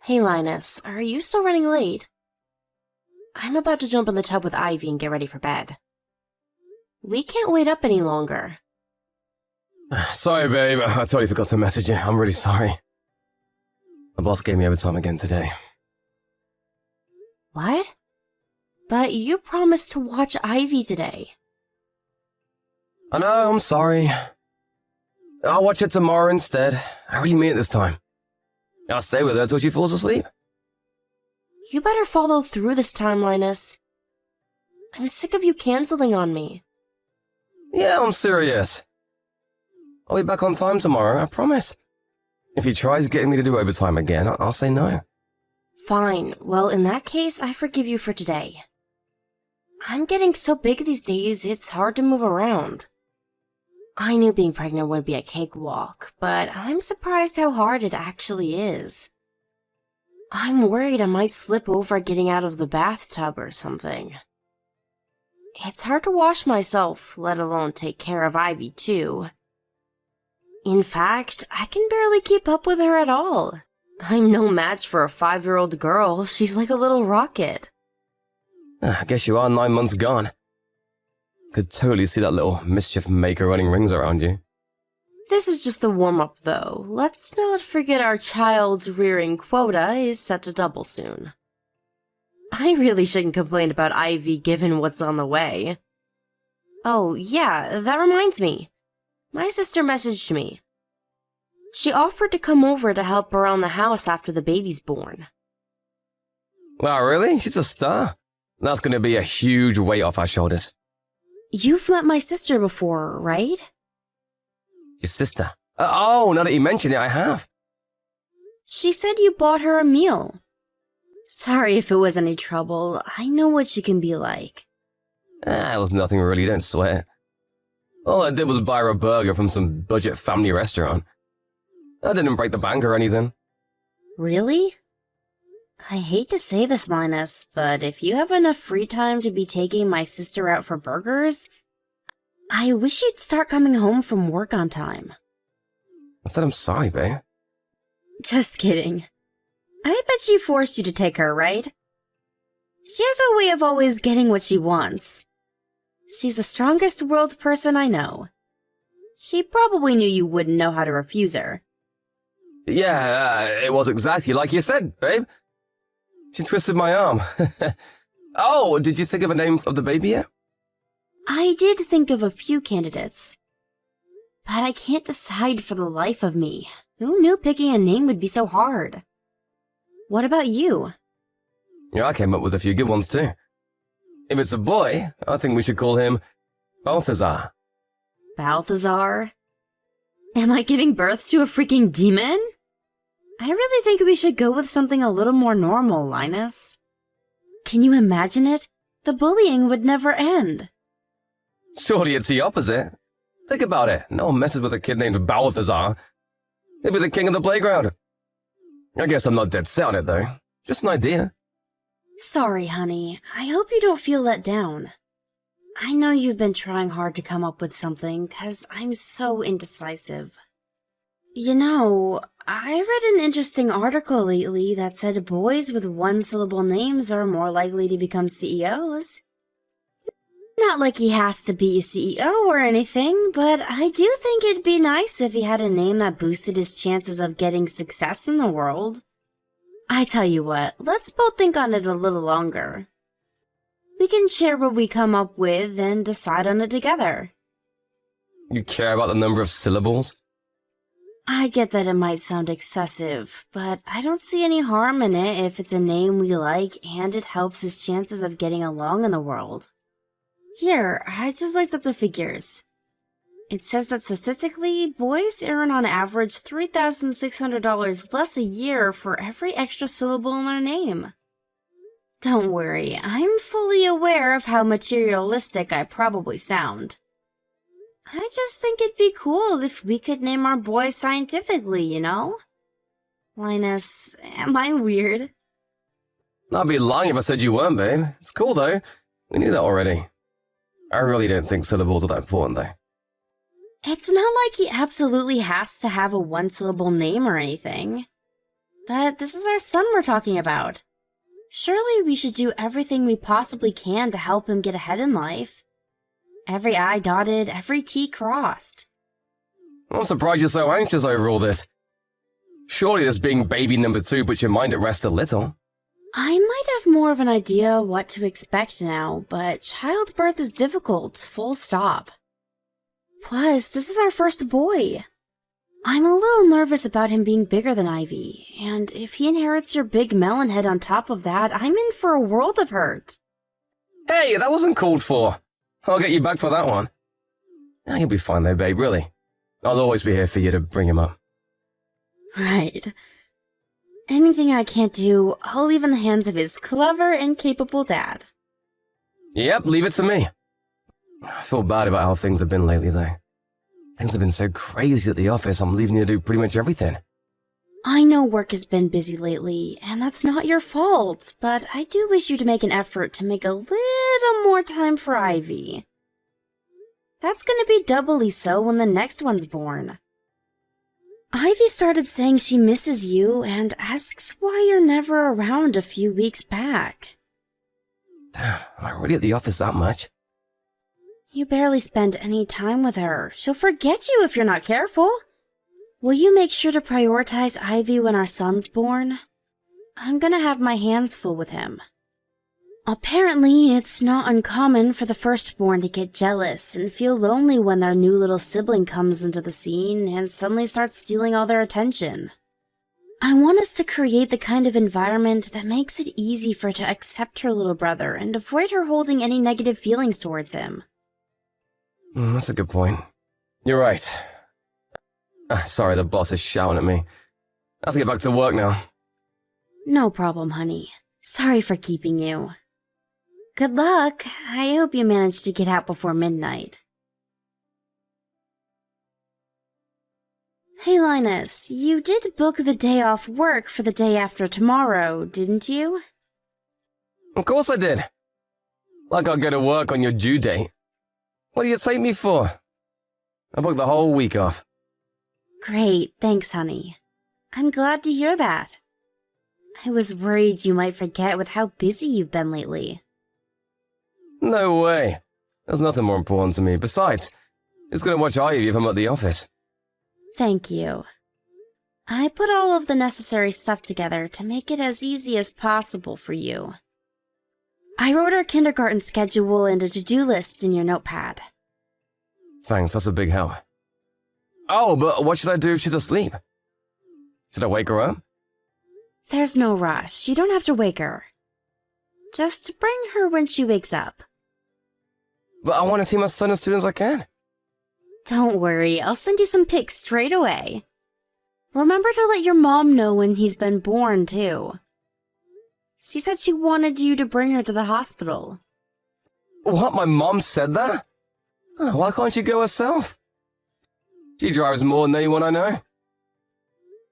Hey Linus, are you still running late? I'm about to jump in the tub with Ivy and get ready for bed. We can't wait up any longer. Sorry, babe. I totally forgot to message you. I'm really sorry. The boss gave me overtime again today. What? But you promised to watch Ivy today. I know, I'm sorry. I'll watch it tomorrow instead. I really mean it this time. I'll stay with her till she falls asleep. You better follow through this time, Linus. I'm sick of you canceling on me. Yeah, I'm serious. I'll be back on time tomorrow, I promise. If he tries getting me to do overtime again, I'll say no. Fine. Well, in that case, I forgive you for today. I'm getting so big these days, it's hard to move around. I knew being pregnant would be a cakewalk, but I'm surprised how hard it actually is. I'm worried I might slip over getting out of the bathtub or something. It's hard to wash myself, let alone take care of Ivy too. In fact, I can barely keep up with her at all. I'm no match for a 5-year-old girl. She's like a little rocket. I guess you are 9 months gone. Could totally see that little mischief maker running rings around you. This is just the warm-up, though. Let's not forget our child-rearing quota is set to double soon. I really shouldn't complain about Ivy given what's on the way. Oh, yeah, that reminds me. My sister messaged me. She offered to come over to help around the house after the baby's born. Wow, really? She's a star. That's going to be a huge weight off our shoulders. You've met my sister before, right? Your sister? Oh, now that you mention it, I have. She said you bought her a meal. Sorry if it was any trouble. I know what she can be like. It was nothing really, don't sweat. All I did was buy her a burger from some budget family restaurant. I didn't break the bank or anything. Really? I hate to say this, Linus, but if you have enough free time to be taking my sister out for burgers, I wish you'd start coming home from work on time. I said I'm sorry, babe. Just kidding. I bet she forced you to take her, right? She has a way of always getting what she wants. She's the strongest world person I know. She probably knew you wouldn't know how to refuse her. Yeah, it was exactly like you said, babe. She twisted my arm. Oh, did you think of a name of the baby yet? I did think of a few candidates, but I can't decide for the life of me. Who knew picking a name would be so hard? What about you? Yeah, I came up with a few good ones too. If it's a boy, I think we should call him Balthazar. Balthazar? Am I giving birth to a freaking demon? I really think we should go with something a little more normal, Linus. Can you imagine it? The bullying would never end. Surely it's the opposite. Think about it. No one messes with a kid named Balthazar. He'd be the king of the playground. I guess I'm not dead set on it, though. Just an idea. Sorry, honey. I hope you don't feel let down. I know you've been trying hard to come up with something, 'cause I'm so indecisive. You know, I read an interesting article lately that said boys with one-syllable names are more likely to become CEOs. Not like he has to be a CEO or anything, but I do think it'd be nice if he had a name that boosted his chances of getting success in the world. I tell you what, let's both think on it a little longer. We can share what we come up with and decide on it together. You care about the number of syllables? I get that it might sound excessive, but I don't see any harm in it if it's a name we like and it helps his chances of getting along in the world. Here, I just looked up the figures. It says that statistically, boys earn on average $3,600 less a year for every extra syllable in their name. Don't worry, I'm fully aware of how materialistic I probably sound. I just think it'd be cool if we could name our boy scientifically, you know? Linus, am I weird? I'd be lying if I said you weren't, babe. It's cool, though. We knew that already. I really don't think syllables are that important, though. It's not like he absolutely has to have a one-syllable name or anything. But this is our son we're talking about. Surely we should do everything we possibly can to help him get ahead in life. Every I dotted, every T crossed. I'm surprised you're so anxious over all this. Surely this being baby number 2 puts your mind at rest a little. I might have more of an idea what to expect now, but childbirth is difficult, full stop. Plus, this is our first boy. I'm a little nervous about him being bigger than Ivy, and if he inherits your big melon head on top of that, I'm in for a world of hurt. Hey, that wasn't called for. I'll get you back for that one. No, you'll be fine though, babe, really. I'll always be here for you to bring him up. Right. Anything I can't do, I'll leave in the hands of his clever and capable dad. Yep, leave it to me. I feel bad about how things have been lately, though. Things have been so crazy at the office, I'm leaving you to do pretty much everything. I know work has been busy lately, and that's not your fault, but I do wish you to make an effort to make a little more time for Ivy. That's gonna be doubly so when the next one's born. Ivy started saying she misses you and asks why you're never around a few weeks back. Damn, am I really at the office that much? You barely spend any time with her. She'll forget you if you're not careful. Will you make sure to prioritize Ivy when our son's born? I'm gonna have my hands full with him. Apparently, it's not uncommon for the firstborn to get jealous and feel lonely when their new little sibling comes into the scene and suddenly starts stealing all their attention. I want us to create the kind of environment that makes it easy for her to accept her little brother and avoid her holding any negative feelings towards him. That's a good point. You're right. Sorry, the boss is shouting at me. I have to get back to work now. No problem, honey. Sorry for keeping you. Good luck. I hope you manage to get out before midnight. Hey, Linus, you did book the day off work for the day after tomorrow, didn't you? Of course I did. Like I'll go to work on your due date. What do you take me for? I booked the whole week off. Great, thanks, honey. I'm glad to hear that. I was worried you might forget with how busy you've been lately. No way. There's nothing more important to me. Besides, who's gonna watch Ivy if I'm at the office? Thank you. I put all of the necessary stuff together to make it as easy as possible for you. I wrote our kindergarten schedule and a to-do list in your notepad. Thanks, that's a big help. Oh, but what should I do if she's asleep? Should I wake her up? There's no rush. You don't have to wake her. Just bring her when she wakes up. But I want to see my son as soon as I can. Don't worry, I'll send you some pics straight away. Remember to let your mom know when he's been born, too. She said she wanted you to bring her to the hospital. What, my mom said that? Oh, why can't she go herself? She drives more than anyone I know.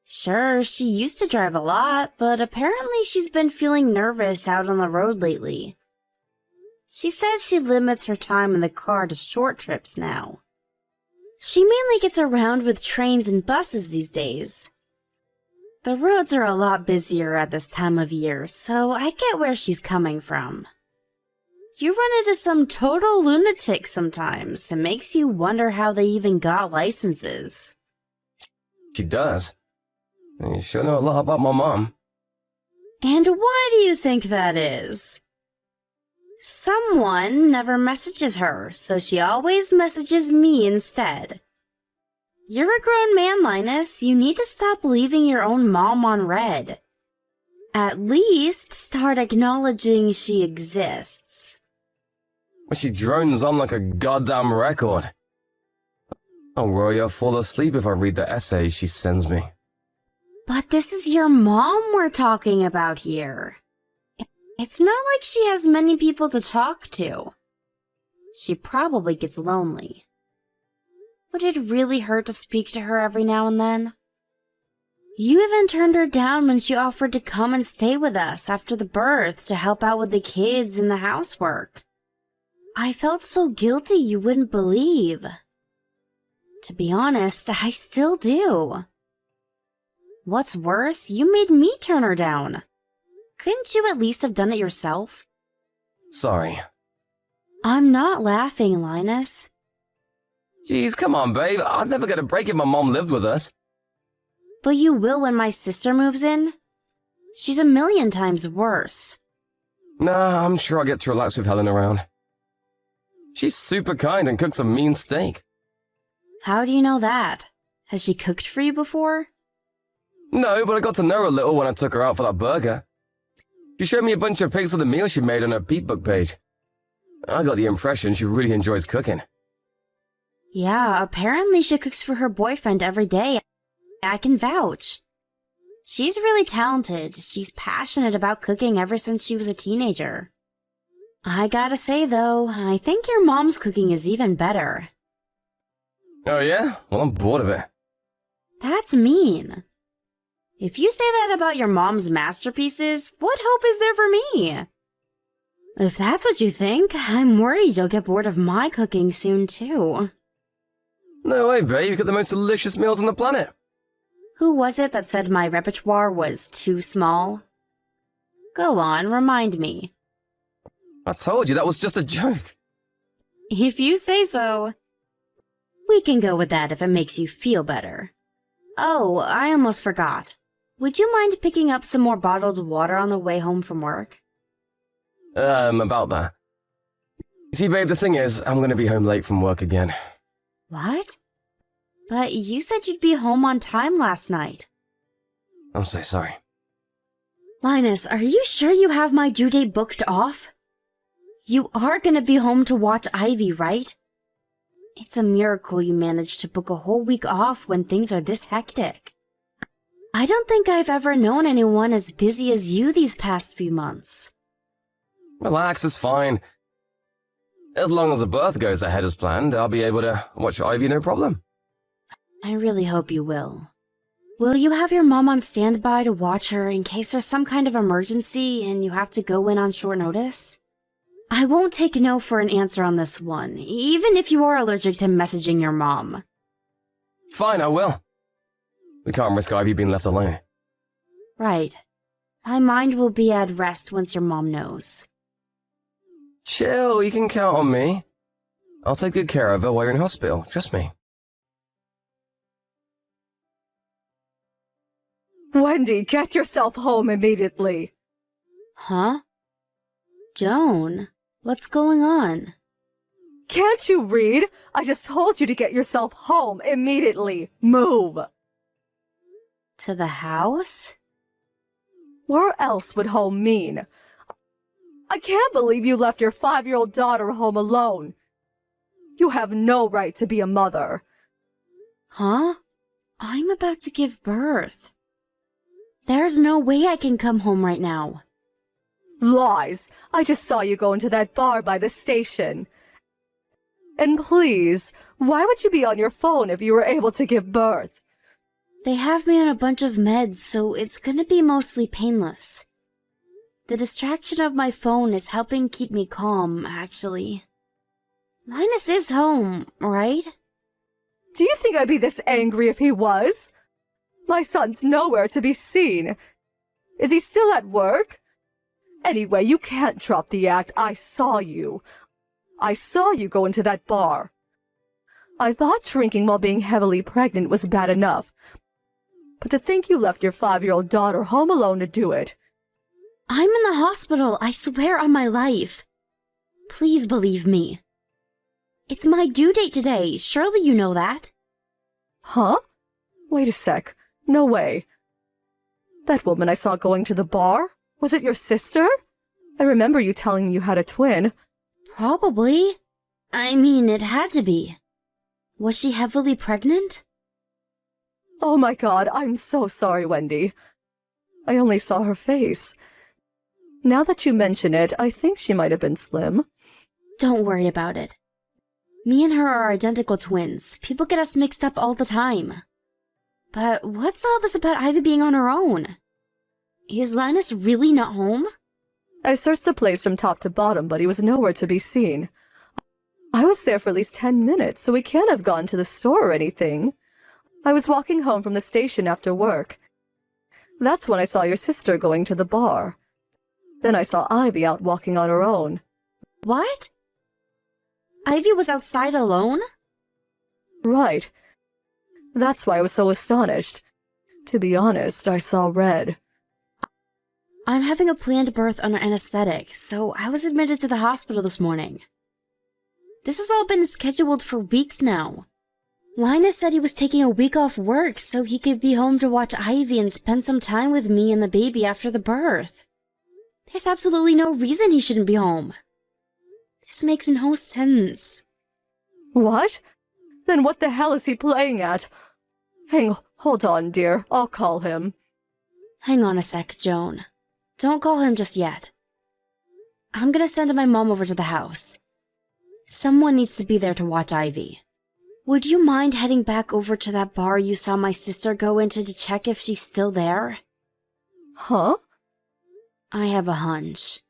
Sure, she used to drive a lot, but apparently she's been feeling nervous out on the road lately. She says she limits her time in the car to short trips now. She mainly gets around with trains and buses these days. The roads are a lot busier at this time of year, so I get where she's coming from. You run into some total lunatics sometimes. It makes you wonder how they even got licenses. She does. You sure know a lot about my mom. And why do you think that is? Someone never messages her, so she always messages me instead. You're a grown man, Linus. You need to stop leaving your own mom on red. At least start acknowledging she exists. But she drones on like a goddamn record. I'll worry I'll fall asleep if I read the essays she sends me. But this is your mom we're talking about here. It's not like she has many people to talk to. She probably gets lonely. Would it really hurt to speak to her every now and then? You even turned her down when she offered to come and stay with us after the birth to help out with the kids and the housework. I felt so guilty you wouldn't believe. To be honest, I still do. What's worse, you made me turn her down. Couldn't you at least have done it yourself? Sorry. I'm not laughing, Linus. Jeez, come on, babe. I'd never get a break if my mom lived with us. But you will when my sister moves in. She's a million times worse. Nah, I'm sure I'll get to relax with Helen around. She's super kind and cooks a mean steak. How do you know that? Has she cooked for you before? No, but I got to know her a little when I took her out for that burger. She showed me a bunch of pics of the meal she made on her Beatbook page. I got the impression she really enjoys cooking. Yeah, apparently she cooks for her boyfriend every day. I can vouch. She's really talented. She's passionate about cooking ever since she was a teenager. I gotta say though, I think your mom's cooking is even better. Oh yeah? Well, I'm bored of it. That's mean. If you say that about your mom's masterpieces, what hope is there for me? If that's what you think, I'm worried you'll get bored of my cooking soon too. No way, babe. You got the most delicious meals on the planet. Who was it that said my repertoire was too small? Go on, remind me. I told you that was just a joke. If you say so. We can go with that if it makes you feel better. Oh, I almost forgot. Would you mind picking up some more bottled water on the way home from work? About that. See, babe, the thing is, I'm gonna be home late from work again. What? But you said you'd be home on time last night. I'm so sorry. Linus, are you sure you have my due date booked off? You are gonna be home to watch Ivy, right? It's a miracle you managed to book a whole week off when things are this hectic. I don't think I've ever known anyone as busy as you these past few months. Relax, it's fine. As long as the birth goes ahead as planned, I'll be able to watch Ivy no problem. I really hope you will. Will you have your mom on standby to watch her in case there's some kind of emergency and you have to go in on short notice? I won't take no for an answer on this one, even if you are allergic to messaging your mom. Fine, I will. We can't risk Ivy being left alone. Right. My mind will be at rest once your mom knows. Chill, you can count on me. I'll take good care of her while you're in hospital, trust me. Wendy, get yourself home immediately. Huh? Joan, what's going on? Can't you read? I just told you to get yourself home immediately. Move. To the house? Where else would home mean? I can't believe you left your 5-year-old daughter home alone. You have no right to be a mother. Huh? I'm about to give birth. There's no way I can come home right now. Lies. I just saw you go into that bar by the station. And please, why would you be on your phone if you were able to give birth? They have me on a bunch of meds, so it's gonna be mostly painless. The distraction of my phone is helping keep me calm, actually. Linus is home, right? Do you think I'd be this angry if he was? My son's nowhere to be seen. Is he still at work? Anyway, you can't drop the act. I saw you. I saw you go into that bar. I thought drinking while being heavily pregnant was bad enough. But to think you left your 5-year-old daughter home alone to do it. I'm in the hospital, I swear on my life. Please believe me. It's my due date today, surely you know that. Huh? Wait a sec. No way. That woman I saw going to the bar? Was it your sister? I remember you telling me you had a twin. Probably. I mean, it had to be. Was she heavily pregnant? Oh my God, I'm so sorry, Wendy. I only saw her face. Now that you mention it, I think she might have been slim. Don't worry about it. Me and her are identical twins. People get us mixed up all the time. But what's all this about Ivy being on her own? Is Linus really not home? I searched the place from top to bottom, but he was nowhere to be seen. I was there for at least 10 minutes, so he can't have gone to the store or anything. I was walking home from the station after work. That's when I saw your sister going to the bar. Then I saw Ivy out walking on her own. What? Ivy was outside alone? Right. That's why I was so astonished. To be honest, I saw red. I'm having a planned birth under anesthetic, so I was admitted to the hospital this morning. This has all been scheduled for weeks now. Linus said he was taking a week off work so he could be home to watch Ivy and spend some time with me and the baby after the birth. There's absolutely no reason he shouldn't be home. This makes no sense. What? Then what the hell is he playing at? Hold on, dear. I'll call him. Hang on a sec, Joan. Don't call him just yet. I'm gonna send my mom over to the house. Someone needs to be there to watch Ivy. Would you mind heading back over to that bar you saw my sister go into to check if she's still there? Huh? I have a hunch.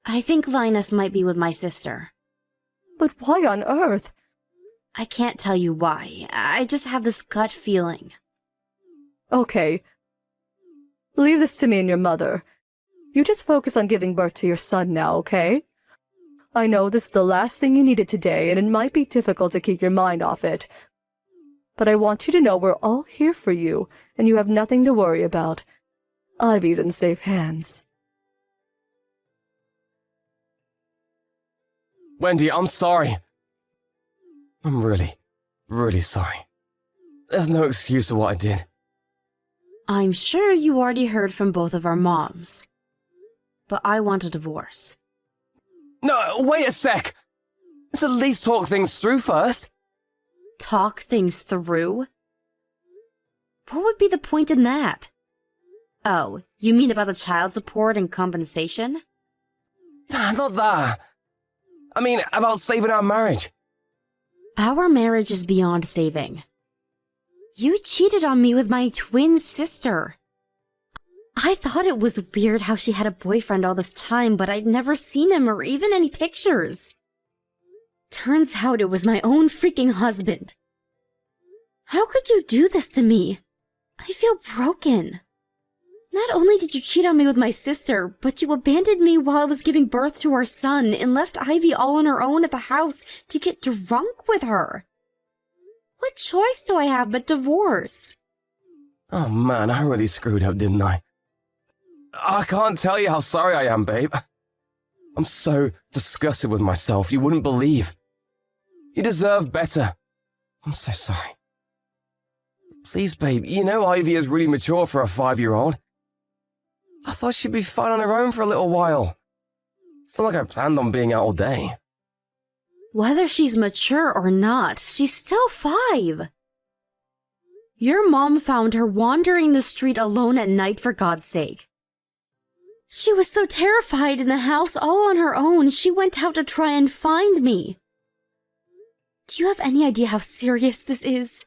I think Linus might be with my sister. But why on earth? I can't tell you why. I just have this gut feeling. Okay. Leave this to me and your mother. You just focus on giving birth to your son now, okay? I know this is the last thing you needed today, and it might be difficult to keep your mind off it. But I want you to know we're all here for you, and you have nothing to worry about. Ivy's in safe hands. Wendy, I'm sorry. I'm really, really sorry. There's no excuse for what I did. I'm sure you already heard from both of our moms. But I want a divorce. No, wait a sec! Let's at least talk things through first. Talk things through? What would be the point in that? Oh, you mean about the child support and compensation? Nah, not that. I mean, about saving our marriage. Our marriage is beyond saving. You cheated on me with my twin sister. I thought it was weird how she had a boyfriend all this time, but I'd never seen him or even any pictures. Turns out it was my own freaking husband. How could you do this to me? I feel broken. Not only did you cheat on me with my sister, but you abandoned me while I was giving birth to our son and left Ivy all on her own at the house to get drunk with her. What choice do I have but divorce? Oh man, I really screwed up, didn't I? I can't tell you how sorry I am, babe. I'm so disgusted with myself, you wouldn't believe. You deserve better. I'm so sorry. Please, babe, you know Ivy is really mature for a 5-year-old. I thought she'd be fine on her own for a little while. It's not like I planned on being out all day. Whether she's mature or not, she's still 5. Your mom found her wandering the street alone at night, for God's sake. She was so terrified in the house all on her own, she went out to try and find me. Do you have any idea how serious this is?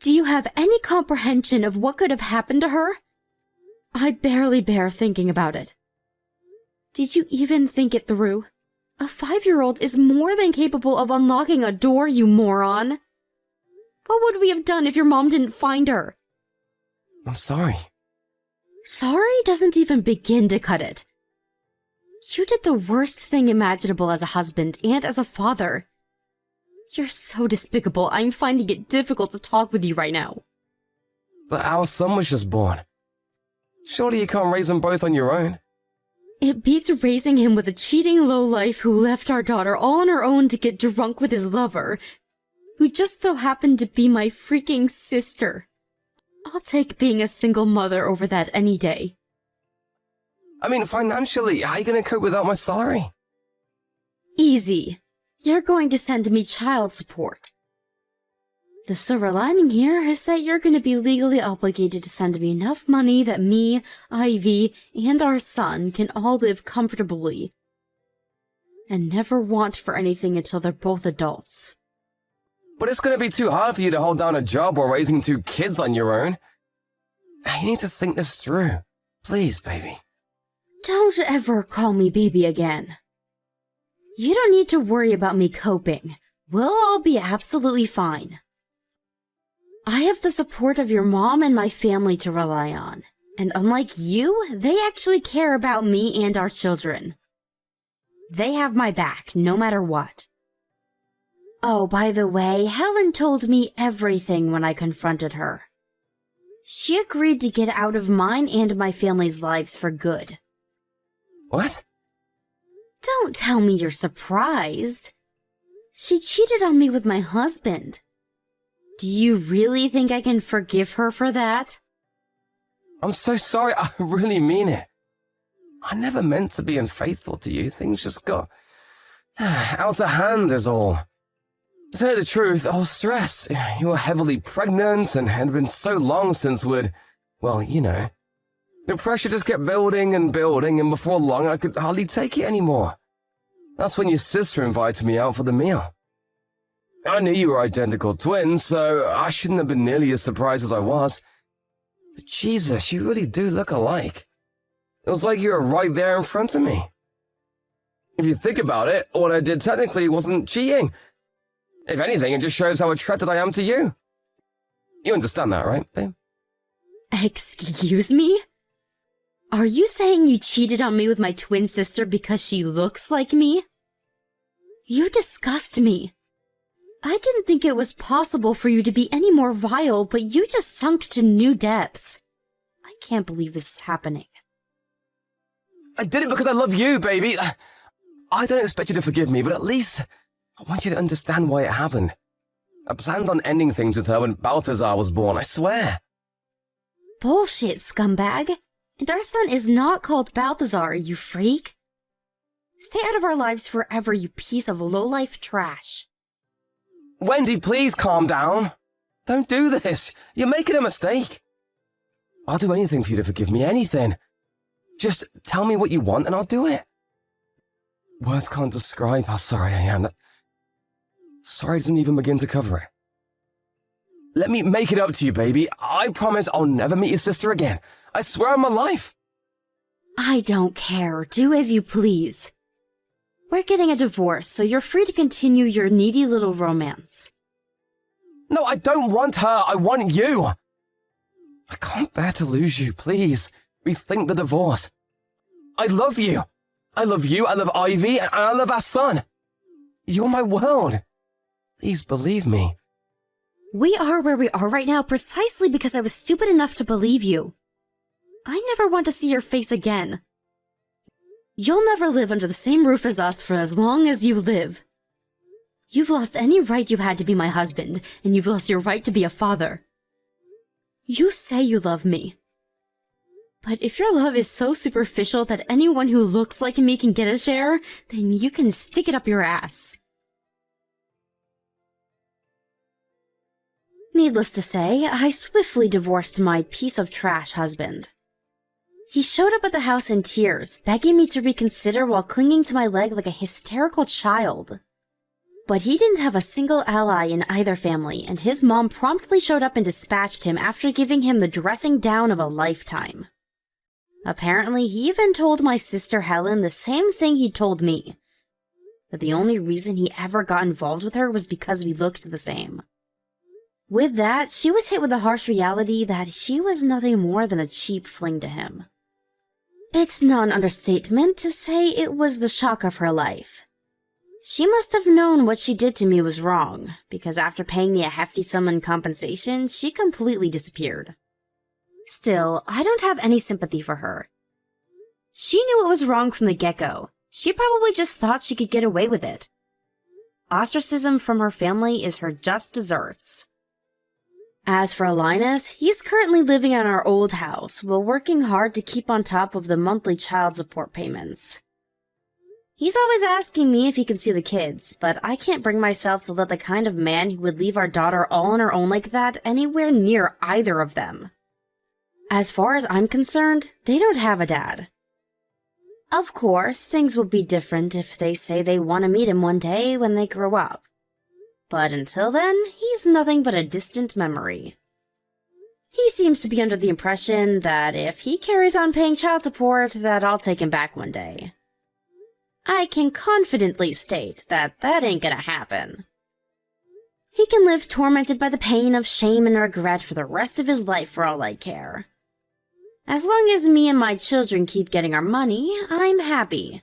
Do you have any comprehension of what could have happened to her? I barely bear thinking about it. Did you even think it through? A 5-year-old is more than capable of unlocking a door, you moron. What would we have done if your mom didn't find her? I'm sorry. Sorry doesn't even begin to cut it. You did the worst thing imaginable as a husband and as a father. You're so despicable, I'm finding it difficult to talk with you right now. But our son was just born. Surely you can't raise them both on your own. It beats raising him with a cheating lowlife who left our daughter all on her own to get drunk with his lover, who just so happened to be my freaking sister. I'll take being a single mother over that any day. I mean, financially, how are you going to cope without my salary? Easy. You're going to send me child support. The silver lining here is that you're going to be legally obligated to send me enough money that me, Ivy, and our son can all live comfortably and never want for anything until they're both adults. But it's going to be too hard for you to hold down a job while raising 2 kids on your own. You need to think this through. Please, baby. Don't ever call me baby again. You don't need to worry about me coping. We'll all be absolutely fine. I have the support of your mom and my family to rely on. And unlike you, they actually care about me and our children. They have my back, no matter what. Oh, by the way, Helen told me everything when I confronted her. She agreed to get out of mine and my family's lives for good. What? Don't tell me you're surprised. She cheated on me with my husband. Do you really think I can forgive her for that? I'm so sorry, I really mean it. I never meant to be unfaithful to you. Things just got out of hand is all. To tell you the truth, I was stressed. You were heavily pregnant and had been so long since we'd, well, you know. The pressure just kept building, and before long I could hardly take it anymore. That's when your sister invited me out for the meal. I knew you were identical twins, so I shouldn't have been nearly as surprised as I was. But Jesus, you really do look alike. It was like you were right there in front of me. If you think about it, what I did technically wasn't cheating. If anything, it just shows how attracted I am to you. You understand that, right, babe? Excuse me? Are you saying you cheated on me with my twin sister because she looks like me? You disgust me. I didn't think it was possible for you to be any more vile, but you just sunk to new depths. I can't believe this is happening. I did it because I love you, baby. I don't expect you to forgive me, but at least I want you to understand why it happened. I planned on ending things with her when Balthazar was born, I swear. Bullshit, scumbag. And our son is not called Balthazar, you freak. Stay out of our lives forever, you piece of low-life trash. Wendy, please calm down. Don't do this. You're making a mistake. I'll do anything for you to forgive me, anything. Just tell me what you want and I'll do it. Words can't describe how sorry I am. Sorry doesn't even begin to cover it. Let me make it up to you, baby. I promise I'll never meet your sister again. I swear on my life. I don't care. Do as you please. We're getting a divorce, so you're free to continue your needy little romance. No, I don't want her. I want you. I can't bear to lose you. Please, rethink the divorce. I love you. I love you, I love Ivy, and I love our son. You're my world. Please believe me. We are where we are right now precisely because I was stupid enough to believe you. I never want to see your face again. You'll never live under the same roof as us for as long as you live. You've lost any right you had to be my husband, and you've lost your right to be a father. You say you love me. But if your love is so superficial that anyone who looks like me can get a share, then you can stick it up your ass. Needless to say, I swiftly divorced my piece of trash husband. He showed up at the house in tears, begging me to reconsider while clinging to my leg like a hysterical child. But he didn't have a single ally in either family, and his mom promptly showed up and dispatched him after giving him the dressing down of a lifetime. Apparently, he even told my sister Helen the same thing he told me, that the only reason he ever got involved with her was because we looked the same. With that, she was hit with the harsh reality that she was nothing more than a cheap fling to him. It's not an understatement to say it was the shock of her life. She must have known what she did to me was wrong, because after paying me a hefty sum in compensation, she completely disappeared. Still, I don't have any sympathy for her. She knew it was wrong from the get-go. She probably just thought she could get away with it. Ostracism from her family is her just desserts. As for Linus, he's currently living in our old house while working hard to keep on top of the monthly child support payments. He's always asking me if he can see the kids, but I can't bring myself to let the kind of man who would leave our daughter all on her own like that anywhere near either of them. As far as I'm concerned, they don't have a dad. Of course, things will be different if they say they want to meet him one day when they grow up. But until then, he's nothing but a distant memory. He seems to be under the impression that if he carries on paying child support, that I'll take him back one day. I can confidently state that that ain't gonna happen. He can live tormented by the pain of shame and regret for the rest of his life for all I care. As long as me and my children keep getting our money, I'm happy.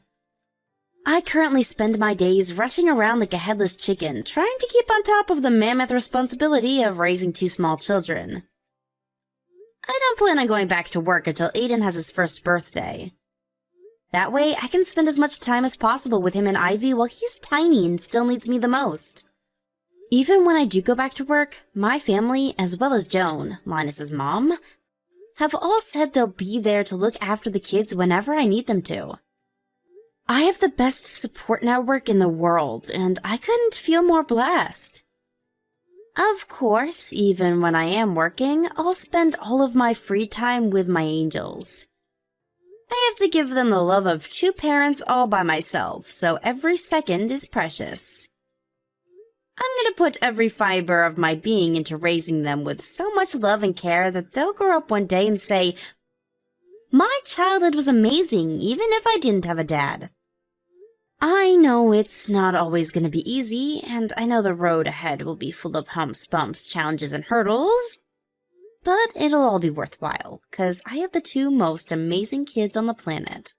I currently spend my days rushing around like a headless chicken, trying to keep on top of the mammoth responsibility of raising 2 small children. I don't plan on going back to work until Aiden has his first birthday. That way, I can spend as much time as possible with him and Ivy while he's tiny and still needs me the most. Even when I do go back to work, my family, as well as Joan, Linus's mom, have all said they'll be there to look after the kids whenever I need them to. I have the best support network in the world, and I couldn't feel more blessed. Of course, even when I am working, I'll spend all of my free time with my angels. I have to give them the love of 2 parents all by myself, so every second is precious. I'm gonna put every fiber of my being into raising them with so much love and care that they'll grow up one day and say, "My childhood was amazing, even if I didn't have a dad." I know it's not always gonna be easy, and I know the road ahead will be full of humps, bumps, challenges, and hurdles, but it'll all be worthwhile, 'cause I have the 2 most amazing kids on the planet.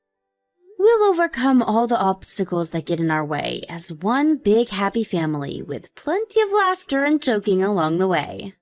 We'll overcome all the obstacles that get in our way as one big happy family with plenty of laughter and joking along the way.